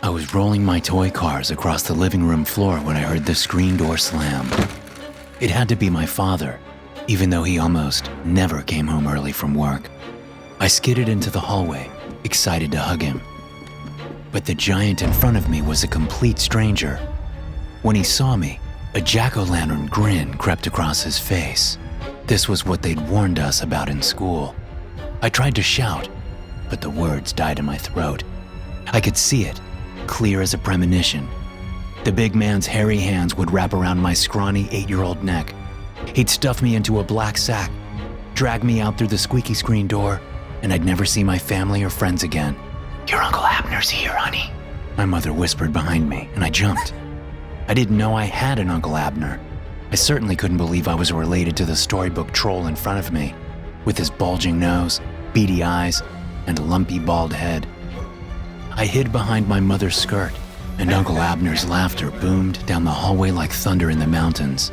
I was rolling my toy cars across the living room floor when I heard the screen door slam. It had to be my father, even though he almost never came home early from work. I skidded into the hallway, excited to hug him. But the giant in front of me was a complete stranger. When he saw me, a jack-o'-lantern grin crept across his face. This was what they'd warned us about in school. I tried to shout, but the words died in my throat. I could see it, clear as a premonition. The big man's hairy hands would wrap around my scrawny 8-year-old neck. He'd stuff me into a black sack, drag me out through the squeaky screen door, and I'd never see my family or friends again. "Your Uncle Abner's here, honey," my mother whispered behind me, and I jumped. I didn't know I had an Uncle Abner. I certainly couldn't believe I was related to the storybook troll in front of me, with his bulging nose, beady eyes, and lumpy bald head. I hid behind my mother's skirt, and Uncle Abner's laughter boomed down the hallway like thunder in the mountains.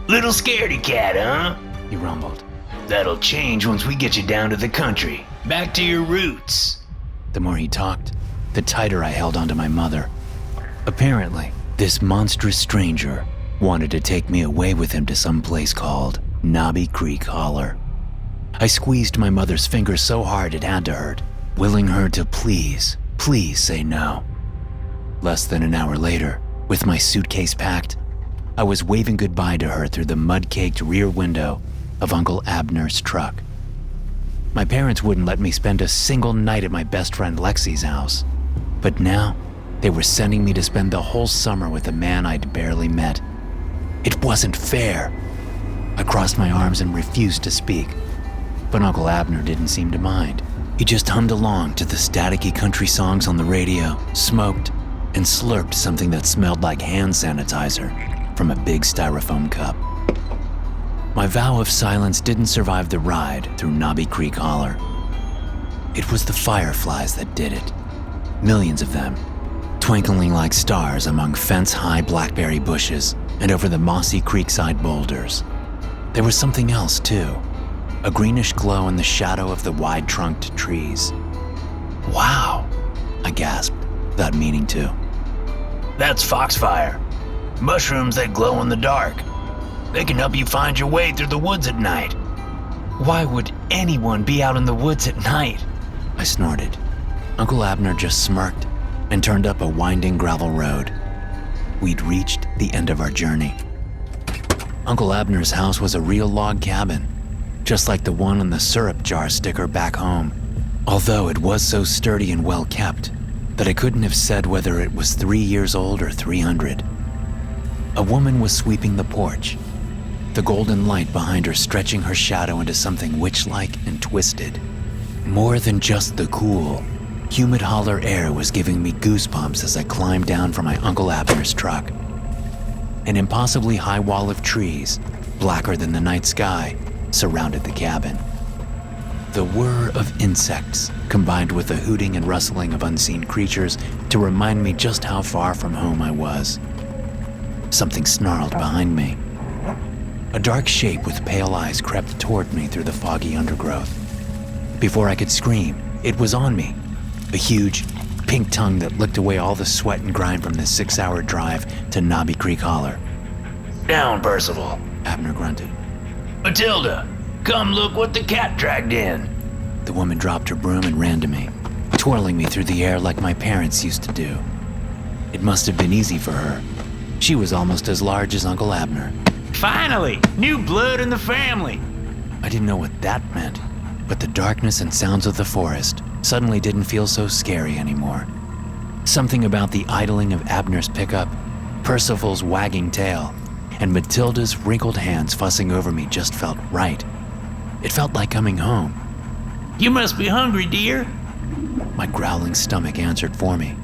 "Little scaredy cat, huh?" He rumbled. "That'll change once we get you down to the country. Back to your roots." The more he talked, the tighter I held onto my mother. Apparently, this monstrous stranger wanted to take me away with him to some place called Knobby Creek Holler. I squeezed my mother's fingers so hard it had to hurt, willing her to please say no. Less than an hour later, with my suitcase packed, I was waving goodbye to her through the mud-caked rear window of Uncle Abner's truck. My parents wouldn't let me spend a single night at my best friend Lexi's house, but now they were sending me to spend the whole summer with a man I'd barely met. It wasn't fair. I crossed my arms and refused to speak, but Uncle Abner didn't seem to mind. He just hummed along to the staticky country songs on the radio, smoked, and slurped something that smelled like hand sanitizer from a big styrofoam cup. My vow of silence didn't survive the ride through Knobby Creek Holler. It was the fireflies that did it. Millions of them, twinkling like stars among fence-high blackberry bushes and over the mossy creekside boulders. There was something else too, a greenish glow in the shadow of the wide-trunked trees. "Wow," I gasped, without meaning to. "That's foxfire. Mushrooms that glow in the dark. They can help you find your way through the woods at night." "Why would anyone be out in the woods at night?" I snorted. Uncle Abner just smirked and turned up a winding gravel road. We'd reached the end of our journey. Uncle Abner's house was a real log cabin, just like the one on the syrup jar sticker back home, although it was so sturdy and well kept that I couldn't have said whether it was 3 years old or 300. A woman was sweeping the porch, the golden light behind her stretching her shadow into something witch-like and twisted. More than just the cool, humid holler air was giving me goosebumps as I climbed down from my Uncle Abner's truck. An impossibly high wall of trees, blacker than the night sky, surrounded the cabin. The whir of insects combined with the hooting and rustling of unseen creatures to remind me just how far from home I was. Something snarled behind me. A dark shape with pale eyes crept toward me through the foggy undergrowth. Before I could scream, it was on me. A huge, pink tongue that licked away all the sweat and grime from the 6-hour drive to Knobby Creek Holler. "Down, Percival," Abner grunted. "Matilda, come look what the cat dragged in." The woman dropped her broom and ran to me, twirling me through the air like my parents used to do. It must have been easy for her. She was almost as large as Uncle Abner. "Finally, new blood in the family." I didn't know what that meant, but the darkness and sounds of the forest suddenly didn't feel so scary anymore. Something about the idling of Abner's pickup, Percival's wagging tail, and Matilda's wrinkled hands fussing over me just felt right. It felt like coming home. "You must be hungry, dear." My growling stomach answered for me.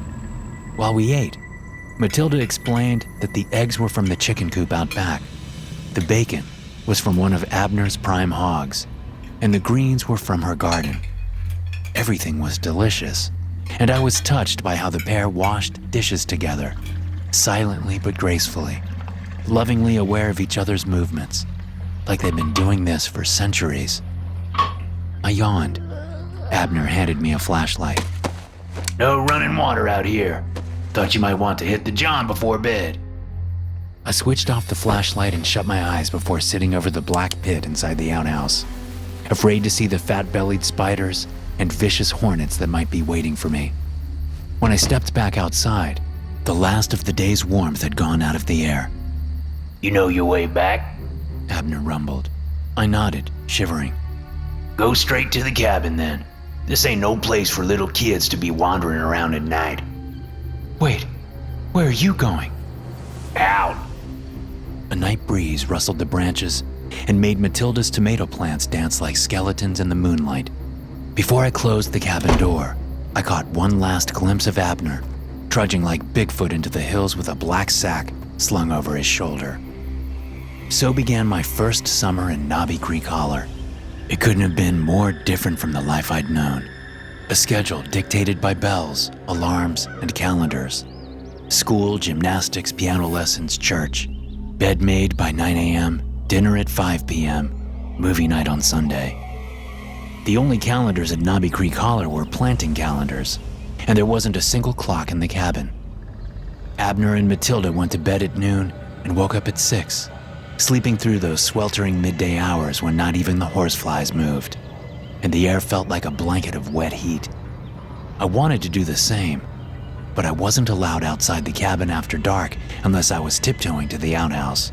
While we ate, Matilda explained that the eggs were from the chicken coop out back. The bacon was from one of Abner's prime hogs, and the greens were from her garden. Everything was delicious, and I was touched by how the pair washed dishes together, silently but gracefully, lovingly aware of each other's movements, like they'd been doing this for centuries. I yawned. Abner handed me a flashlight. "No running water out here. Thought you might want to hit the John before bed. I switched off the flashlight and shut my eyes before sitting over the black pit inside the outhouse, afraid to see the fat-bellied spiders and vicious hornets that might be waiting for me. When I stepped back outside, the last of the day's warmth had gone out of the air. You know your way back? Abner rumbled. I nodded, shivering. Go straight to the cabin then. This ain't no place for little kids to be wandering around at night. Wait, where are you going? Out. A night breeze rustled the branches and made Matilda's tomato plants dance like skeletons in the moonlight. Before I closed the cabin door, I caught one last glimpse of Abner, trudging like Bigfoot into the hills with a black sack slung over his shoulder. So began my first summer in Knobby Creek Holler. It couldn't have been more different from the life I'd known. A schedule dictated by bells, alarms, and calendars. School, gymnastics, piano lessons, church. Bed made by 9 a.m., dinner at 5 p.m., movie night on Sunday. The only calendars at Knobby Creek Holler were planting calendars, and there wasn't a single clock in the cabin. Abner and Matilda went to bed at noon and woke up at 6, sleeping through those sweltering midday hours when not even the horseflies moved, and the air felt like a blanket of wet heat. I wanted to do the same, but I wasn't allowed outside the cabin after dark unless I was tiptoeing to the outhouse.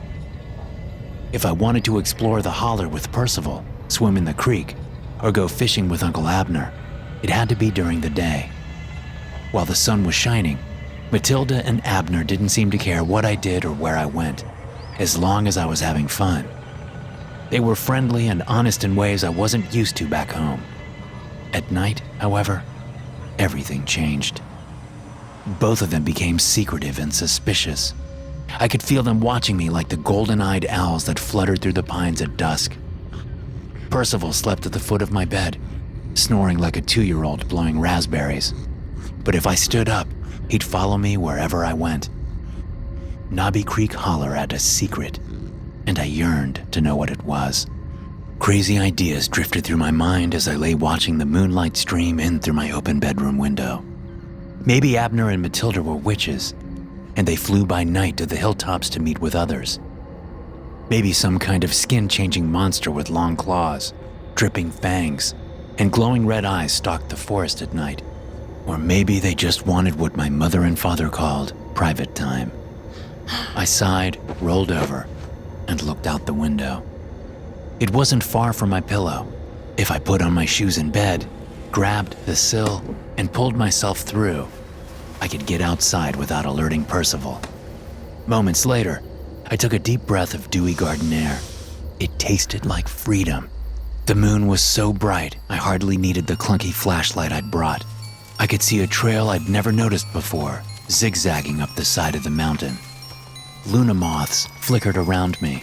If I wanted to explore the holler with Percival, swim in the creek, or go fishing with Uncle Abner, it had to be during the day. While the sun was shining, Matilda and Abner didn't seem to care what I did or where I went, as long as I was having fun. They were friendly and honest in ways I wasn't used to back home. At night, however, everything changed. Both of them became secretive and suspicious. I could feel them watching me like the golden-eyed owls that fluttered through the pines at dusk. Percival slept at the foot of my bed, snoring like a 2-year-old blowing raspberries. But if I stood up, he'd follow me wherever I went. Knobby Creek Holler had a secret, and I yearned to know what it was. Crazy ideas drifted through my mind as I lay watching the moonlight stream in through my open bedroom window. Maybe Abner and Matilda were witches, and they flew by night to the hilltops to meet with others. Maybe some kind of skin-changing monster with long claws, dripping fangs, and glowing red eyes stalked the forest at night. Or maybe they just wanted what my mother and father called private time. I sighed, rolled over, and looked out the window. It wasn't far from my pillow. If I put on my shoes in bed, grabbed the sill, and pulled myself through, I could get outside without alerting Percival. Moments later, I took a deep breath of dewy garden air. It tasted like freedom. The moon was so bright, I hardly needed the clunky flashlight I'd brought. I could see a trail I'd never noticed before, zigzagging up the side of the mountain. Luna moths flickered around me,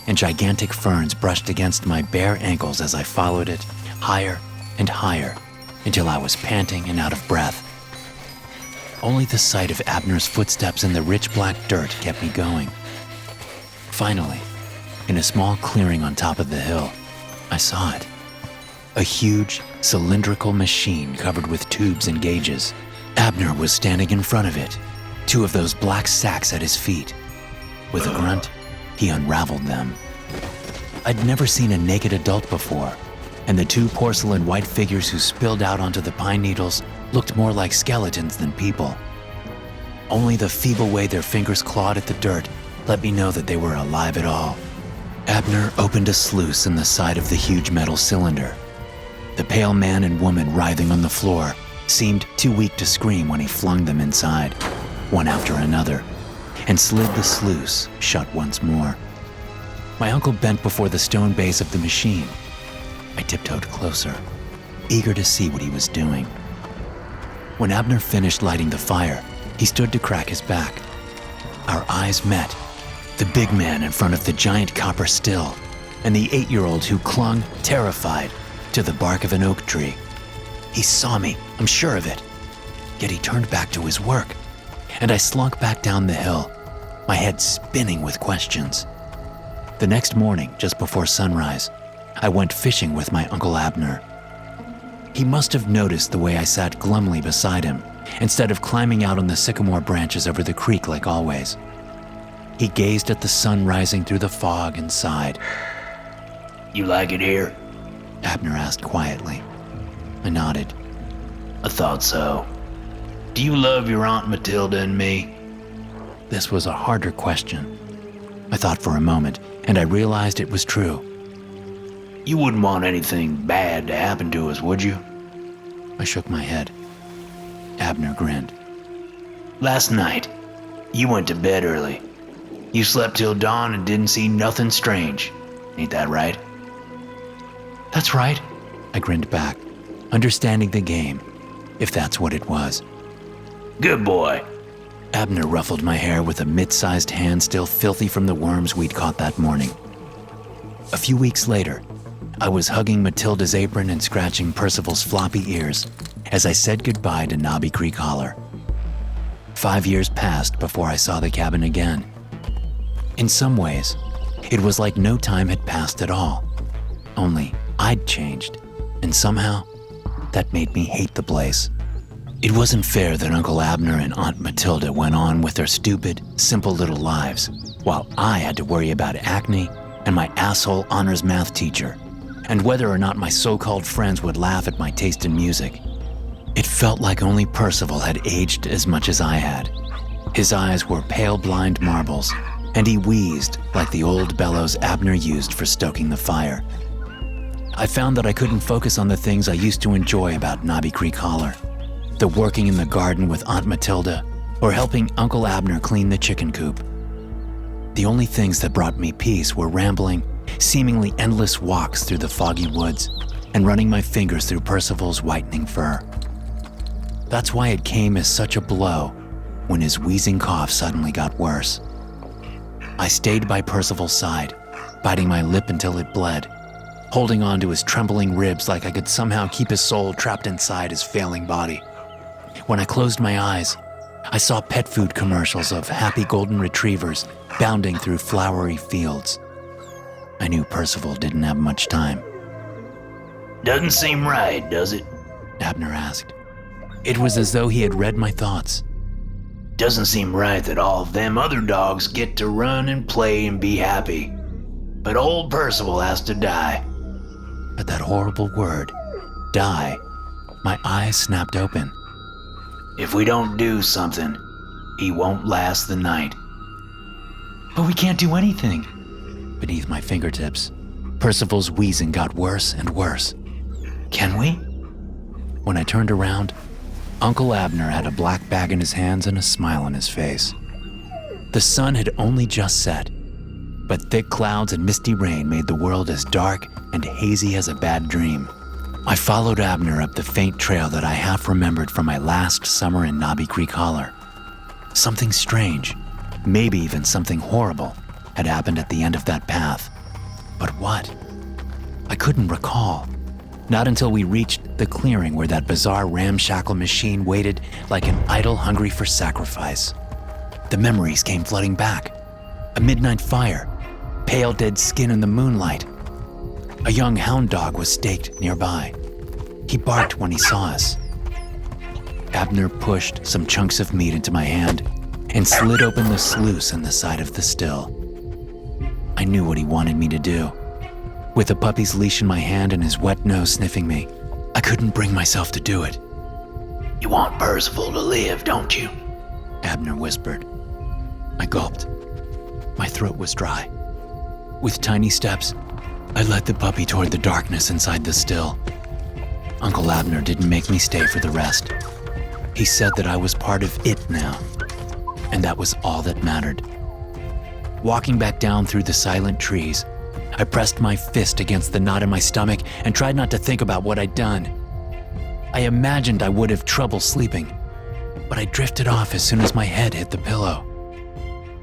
and gigantic ferns brushed against my bare ankles as I followed it, higher and higher, until I was panting and out of breath. Only the sight of Abner's footsteps in the rich black dirt kept me going. Finally, in a small clearing on top of the hill, I saw it. A huge, cylindrical machine covered with tubes and gauges. Abner was standing in front of it, 2 of those black sacks at his feet. With a grunt, he unraveled them. I'd never seen a naked adult before, and the 2 porcelain white figures who spilled out onto the pine needles looked more like skeletons than people. Only the feeble way their fingers clawed at the dirt let me know that they were alive at all. Abner opened a sluice in the side of the huge metal cylinder. The pale man and woman writhing on the floor seemed too weak to scream when he flung them inside, one after another, and slid the sluice shut once more. My uncle bent before the stone base of the machine. I tiptoed closer, eager to see what he was doing. When Abner finished lighting the fire, he stood to crack his back. Our eyes met, the big man in front of the giant copper still, and the 8-year-old who clung, terrified, to the bark of an oak tree. He saw me, I'm sure of it. Yet he turned back to his work, and I slunk back down the hill, my head spinning with questions. The next morning, just before sunrise, I went fishing with my Uncle Abner. He must have noticed the way I sat glumly beside him instead of climbing out on the sycamore branches over the creek like always. He gazed at the sun rising through the fog and sighed. You like it here? Abner asked quietly. I nodded. I thought so. Do you love your Aunt Matilda and me? This was a harder question. I thought for a moment, and I realized it was true. You wouldn't want anything bad to happen to us, would you? I shook my head. Abner grinned. Last night, you went to bed early. You slept till dawn and didn't see nothing strange. Ain't that right? That's right, I grinned back, understanding the game, if that's what it was. Good boy. Abner ruffled my hair with a mid-sized hand still filthy from the worms we'd caught that morning. A few weeks later, I was hugging Matilda's apron and scratching Percival's floppy ears as I said goodbye to Knobby Creek Holler. 5 years passed before I saw the cabin again. In some ways, it was like no time had passed at all. Only I'd changed, and somehow that made me hate the place. It wasn't fair that Uncle Abner and Aunt Matilda went on with their stupid, simple little lives, while I had to worry about acne and my asshole honors math teacher, and whether or not my so-called friends would laugh at my taste in music. It felt like only Percival had aged as much as I had. His eyes were pale blind marbles, and he wheezed like the old bellows Abner used for stoking the fire. I found that I couldn't focus on the things I used to enjoy about Knobby Creek Holler. The working in the garden with Aunt Matilda, or helping Uncle Abner clean the chicken coop. The only things that brought me peace were rambling, seemingly endless walks through the foggy woods and running my fingers through Percival's whitening fur. That's why it came as such a blow when his wheezing cough suddenly got worse. I stayed by Percival's side, biting my lip until it bled, holding on to his trembling ribs like I could somehow keep his soul trapped inside his failing body. When I closed my eyes, I saw pet food commercials of happy golden retrievers bounding through flowery fields. I knew Percival didn't have much time. Doesn't seem right, does it? Abner asked. It was as though he had read my thoughts. Doesn't seem right that all of them other dogs get to run and play and be happy. But old Percival has to die. At that horrible word, die, my eyes snapped open. If we don't do something, he won't last the night. But we can't do anything. Beneath my fingertips, Percival's wheezing got worse and worse. Can we? When I turned around, Uncle Abner had a black bag in his hands and a smile on his face. The sun had only just set, but thick clouds and misty rain made the world as dark and hazy as a bad dream. I followed Abner up the faint trail that I half remembered from my last summer in Knobby Creek Holler. Something strange, maybe even something horrible, had happened at the end of that path. But what? I couldn't recall. Not until we reached the clearing where that bizarre ramshackle machine waited like an idol hungry for sacrifice. The memories came flooding back. A midnight fire, pale dead skin in the moonlight. A young hound dog was staked nearby. He barked when he saw us. Abner pushed some chunks of meat into my hand and slid open the sluice in the side of the still. I knew what he wanted me to do. With the puppy's leash in my hand and his wet nose sniffing me, I couldn't bring myself to do it. You want Percival to live, don't you? Abner whispered. I gulped. My throat was dry. With tiny steps, I led the puppy toward the darkness inside the still. Uncle Abner didn't make me stay for the rest. He said that I was part of it now, and that was all that mattered. Walking back down through the silent trees, I pressed my fist against the knot in my stomach and tried not to think about what I'd done. I imagined I would have trouble sleeping, but I drifted off as soon as my head hit the pillow.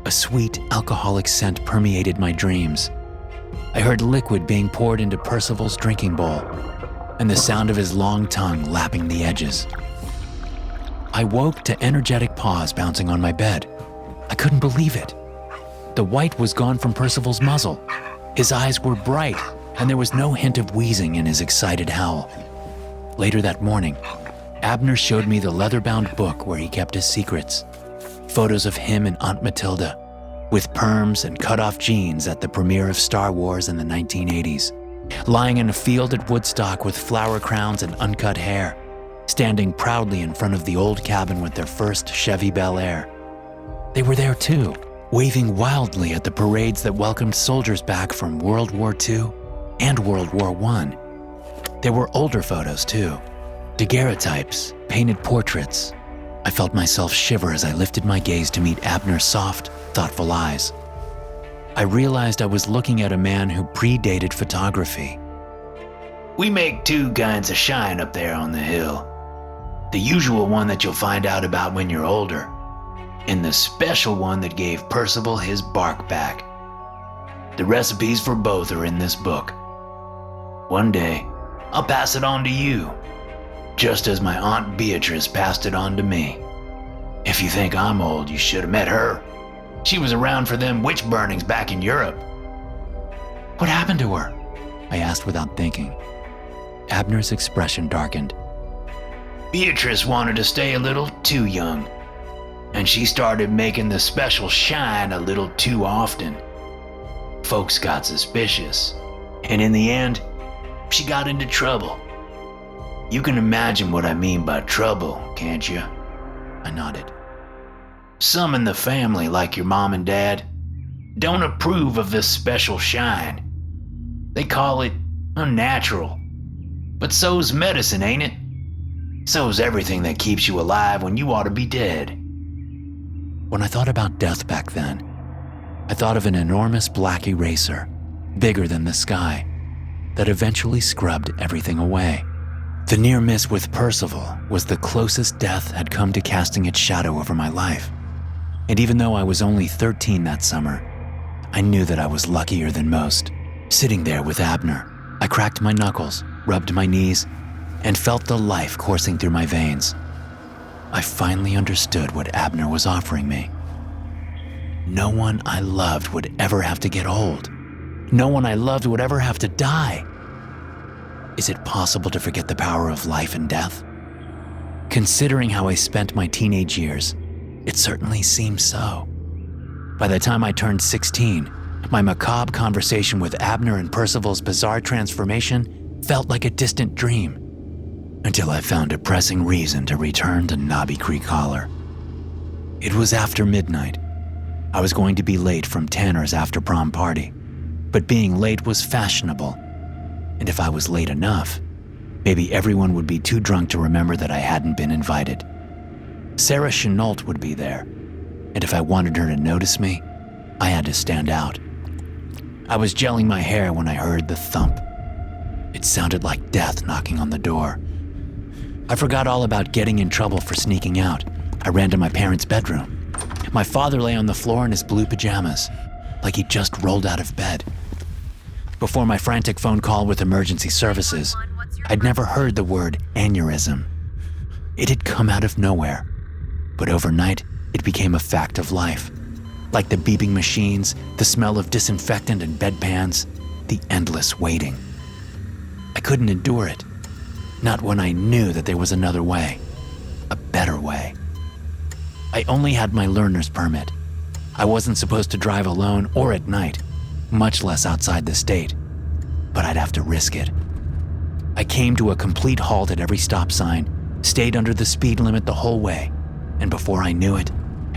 A sweet, alcoholic scent permeated my dreams. I heard liquid being poured into Percival's drinking bowl, and the sound of his long tongue lapping the edges. I woke to energetic paws bouncing on my bed. I couldn't believe it. The white was gone from Percival's muzzle. His eyes were bright, and there was no hint of wheezing in his excited howl. Later that morning, Abner showed me the leather-bound book where he kept his secrets. Photos of him and Aunt Matilda, with perms and cut-off jeans at the premiere of Star Wars in the 1980s, lying in a field at Woodstock with flower crowns and uncut hair, standing proudly in front of the old cabin with their first Chevy Bel Air. They were there too, waving wildly at the parades that welcomed soldiers back from World War II and World War I. There were older photos too, daguerreotypes, painted portraits. I felt myself shiver as I lifted my gaze to meet Abner's soft, thoughtful eyes. I realized I was looking at a man who predated photography. We make two kinds of shine up there on the hill. The usual one that you'll find out about when you're older, and the special one that gave Percival his bark back. The recipes for both are in this book. One day, I'll pass it on to you, just as my Aunt Beatrice passed it on to me. If you think I'm old, you should have met her. She was around for them witch burnings back in Europe. What happened to her? I asked without thinking. Abner's expression darkened. Beatrice wanted to stay a little too young, and she started making the special shine a little too often. Folks got suspicious, and in the end, she got into trouble. You can imagine what I mean by trouble, can't you? I nodded. Some in the family, like your mom and dad, don't approve of this special shine. They call it unnatural. But so's medicine, ain't it? So's everything that keeps you alive when you ought to be dead. When I thought about death back then, I thought of an enormous black eraser, bigger than the sky, that eventually scrubbed everything away. The near miss with Percival was the closest death had come to casting its shadow over my life. And even though I was only 13 that summer, I knew that I was luckier than most. Sitting there with Abner, I cracked my knuckles, rubbed my knees, and felt the life coursing through my veins. I finally understood what Abner was offering me. No one I loved would ever have to get old. No one I loved would ever have to die. Is it possible to forget the power of life and death? Considering how I spent my teenage years, it certainly seems so. By the time I turned 16, my macabre conversation with Abner and Percival's bizarre transformation felt like a distant dream, until I found a pressing reason to return to Knobby Creek Holler. It was after midnight. I was going to be late from Tanner's after prom party, but being late was fashionable, and if I was late enough, maybe everyone would be too drunk to remember that I hadn't been invited. Sarah Chenault would be there, and if I wanted her to notice me, I had to stand out. I was gelling my hair when I heard the thump. It sounded like death knocking on the door. I forgot all about getting in trouble for sneaking out. I ran to my parents' bedroom. My father lay on the floor in his blue pajamas, like he'd just rolled out of bed. Before my frantic phone call with emergency services, I'd never heard the word aneurysm. It had come out of nowhere, but overnight it became a fact of life. Like the beeping machines, the smell of disinfectant and bedpans, the endless waiting. I couldn't endure it, not when I knew that there was another way, a better way. I only had my learner's permit. I wasn't supposed to drive alone or at night, much less outside the state, but I'd have to risk it. I came to a complete halt at every stop sign, stayed under the speed limit the whole way, and before I knew it,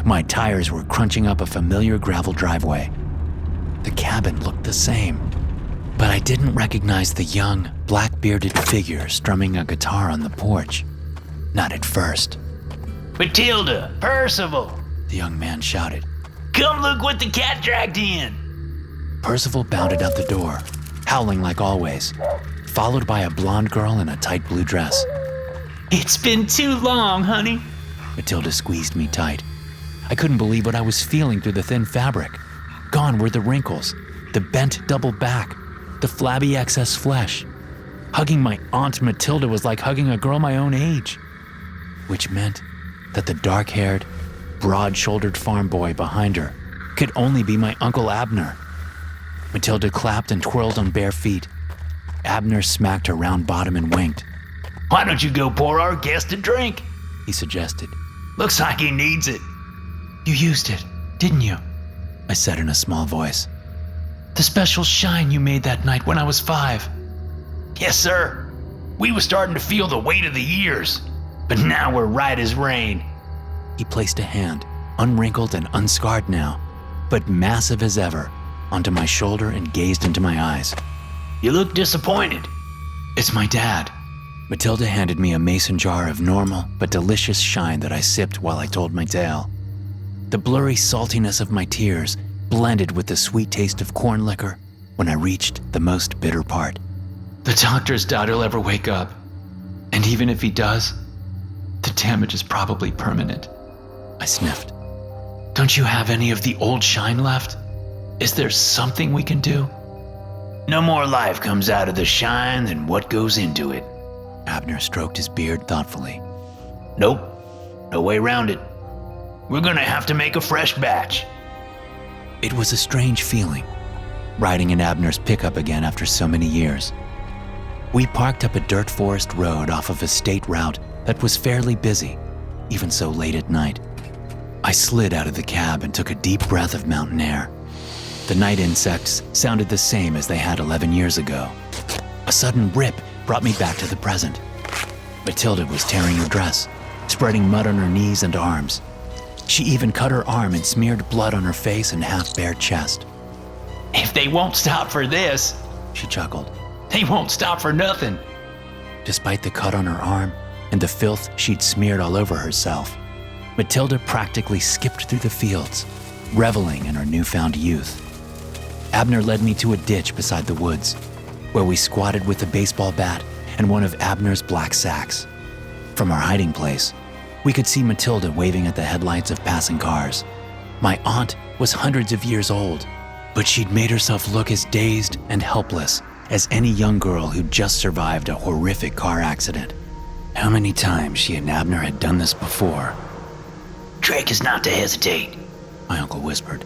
my tires were crunching up a familiar gravel driveway. The cabin looked the same, but I didn't recognize the young, black-bearded figure strumming a guitar on the porch. Not at first. Matilda, Percival, The young man shouted. Come look what the cat dragged in. Percival bounded out the door, howling like always, followed by a blonde girl in a tight blue dress. It's been too long, honey. Matilda squeezed me tight. I couldn't believe what I was feeling through the thin fabric. Gone were the wrinkles, the bent double back, the flabby excess flesh. Hugging my Aunt Matilda was like hugging a girl my own age, which meant that the dark-haired, broad-shouldered farm boy behind her could only be my Uncle Abner. Matilda clapped and twirled on bare feet. Abner smacked her round bottom and winked. Why don't you go pour our guest a drink? he suggested. Looks like he needs it. You used it, didn't you? I said in a small voice. The special shine you made that night when I was 5. Yes, sir. We were starting to feel the weight of the years, but now we're right as rain. He placed a hand, unwrinkled and unscarred now, but massive as ever, onto my shoulder and gazed into my eyes. You look disappointed. It's my dad. Matilda handed me a mason jar of normal but delicious shine that I sipped while I told my tale. The blurry saltiness of my tears blended with the sweet taste of corn liquor when I reached the most bitter part. The doctors doubt he'll ever wake up. And even if he does, the damage is probably permanent. I sniffed. Don't you have any of the old shine left? Is there something we can do? No more life comes out of the shine than what goes into it. Abner stroked his beard thoughtfully. Nope, no way around it. We're gonna have to make a fresh batch. It was a strange feeling, riding in Abner's pickup again after so many years. We parked up a dirt forest road off of a state route that was fairly busy, even so late at night. I slid out of the cab and took a deep breath of mountain air. The night insects sounded the same as they had 11 years ago. A sudden rip brought me back to the present. Matilda was tearing her dress, spreading mud on her knees and arms. She even cut her arm and smeared blood on her face and half-bare chest. If they won't stop for this, She chuckled. they won't stop for nothing. Despite the cut on her arm and the filth she'd smeared all over herself, Matilda practically skipped through the fields, reveling in her newfound youth. Abner led me to a ditch beside the woods, where we squatted with a baseball bat and one of Abner's black sacks. From our hiding place, we could see Matilda waving at the headlights of passing cars. My aunt was hundreds of years old, but she'd made herself look as dazed and helpless as any young girl who'd just survived a horrific car accident. How many times she and Abner had done this before? Trick is not to hesitate. My uncle whispered.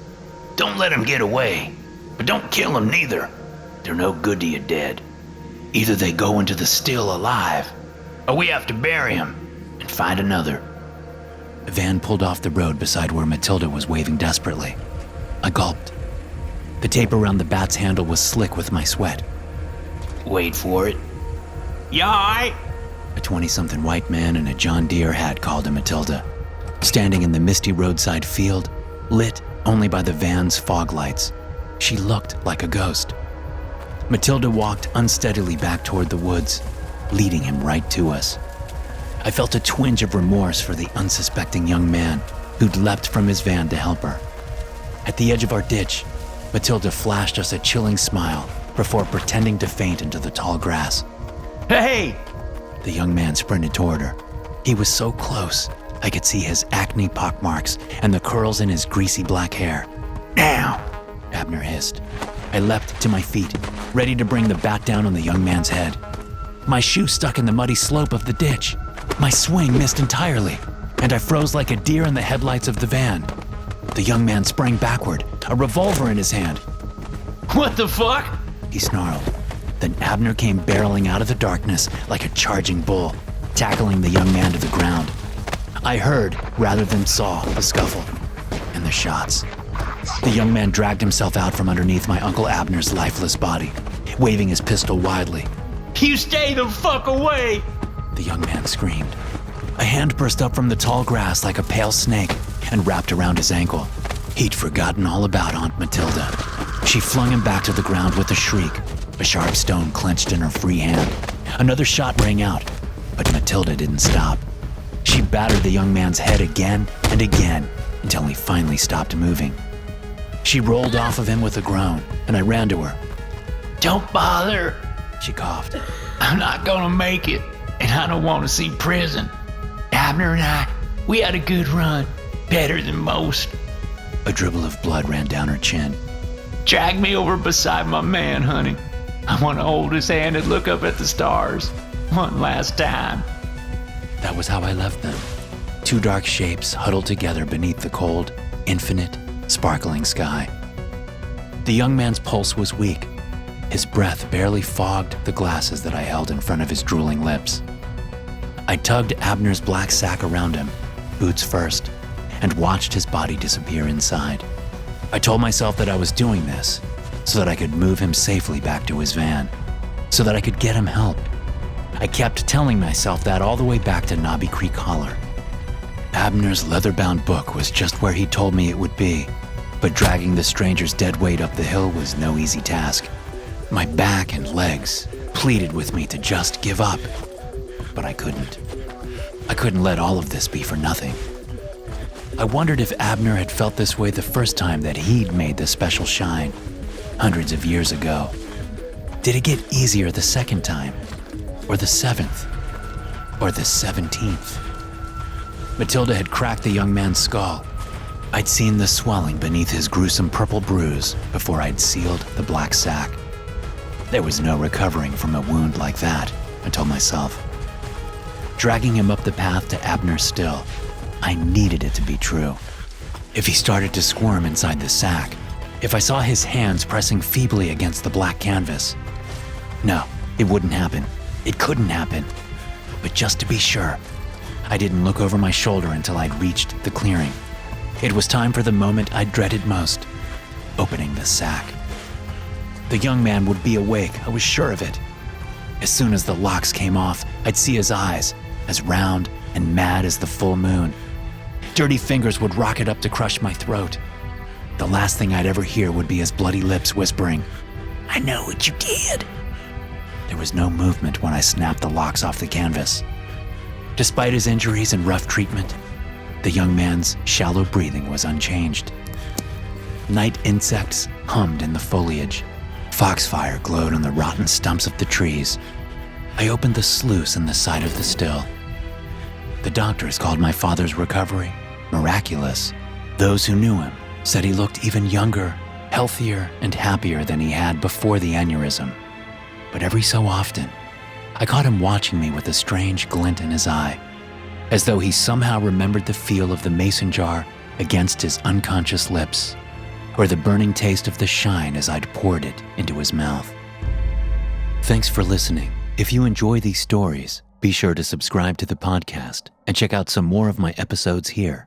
Don't let him get away, but don't kill him neither. They're no good to you dead. Either they go into the still alive, or we have to bury him and find another. A van pulled off the road beside where Matilda was waving desperately. I gulped. The tape around the bat's handle was slick with my sweat. Wait for it. You alright? A 20-something white man in a John Deere hat called to Matilda, standing in the misty roadside field, lit only by the van's fog lights. She looked like a ghost. Matilda walked unsteadily back toward the woods, leading him right to us. I felt a twinge of remorse for the unsuspecting young man who'd leapt from his van to help her. At the edge of our ditch, Matilda flashed us a chilling smile before pretending to faint into the tall grass. Hey! The young man sprinted toward her. He was so close, I could see his acne pockmarks and the curls in his greasy black hair. Now! Abner hissed. I leapt to my feet, ready to bring the bat down on the young man's head. My shoe stuck in the muddy slope of the ditch. My swing missed entirely, and I froze like a deer in the headlights of the van. The young man sprang backward, a revolver in his hand. What the fuck? He snarled. Then Abner came barreling out of the darkness like a charging bull, tackling the young man to the ground. I heard, rather than saw, the scuffle and the shots. The young man dragged himself out from underneath my Uncle Abner's lifeless body, waving his pistol wildly. You stay the fuck away! The young man screamed. A hand burst up from the tall grass like a pale snake and wrapped around his ankle. He'd forgotten all about Aunt Matilda. She flung him back to the ground with a shriek, a sharp stone clenched in her free hand. Another shot rang out, but Matilda didn't stop. She battered the young man's head again and again until he finally stopped moving. She rolled off of him with a groan, and I ran to her. Don't bother. She coughed. I'm not gonna make it, and I don't want to see prison. Abner and I, we had a good run. Better than most. A dribble of blood ran down her chin. Drag me over beside my man, honey. I want to hold his hand and look up at the stars. One last time. That was how I left them. Two dark shapes huddled together beneath the cold, infinite, sparkling sky. The young man's pulse was weak. His breath barely fogged the glasses that I held in front of his drooling lips. I tugged Abner's black sack around him, boots first, and watched his body disappear inside. I told myself that I was doing this so that I could move him safely back to his van, so that I could get him help. I kept telling myself that all the way back to Knobby Creek Holler. Abner's leather-bound book was just where he told me it would be, but dragging the stranger's dead weight up the hill was no easy task. My back and legs pleaded with me to just give up, but I couldn't. I couldn't let all of this be for nothing. I wondered if Abner had felt this way the first time that he'd made the special shine, hundreds of years ago. Did it get easier the second time, or the 7th, or the 17th? Matilda had cracked the young man's skull. I'd seen the swelling beneath his gruesome purple bruise before I'd sealed the black sack. There was no recovering from a wound like that, I told myself. Dragging him up the path to Abner's still, I needed it to be true. If he started to squirm inside the sack, if I saw his hands pressing feebly against the black canvas, no, it wouldn't happen. It couldn't happen. But just to be sure, I didn't look over my shoulder until I'd reached the clearing. It was time for the moment I dreaded most, opening the sack. The young man would be awake, I was sure of it. As soon as the locks came off, I'd see his eyes, as round and mad as the full moon. Dirty fingers would rocket up to crush my throat. The last thing I'd ever hear would be his bloody lips whispering, "I know what you did." There was no movement when I snapped the locks off the canvas. Despite his injuries and rough treatment, the young man's shallow breathing was unchanged. Night insects hummed in the foliage. Foxfire glowed on the rotten stumps of the trees. I opened the sluice in the side of the still. The doctors called my father's recovery miraculous. Those who knew him said he looked even younger, healthier, and happier than he had before the aneurysm. But every so often, I caught him watching me with a strange glint in his eye, as though he somehow remembered the feel of the mason jar against his unconscious lips, or the burning taste of the shine as I'd poured it into his mouth. Thanks for listening. If you enjoy these stories, be sure to subscribe to the podcast and check out some more of my episodes here.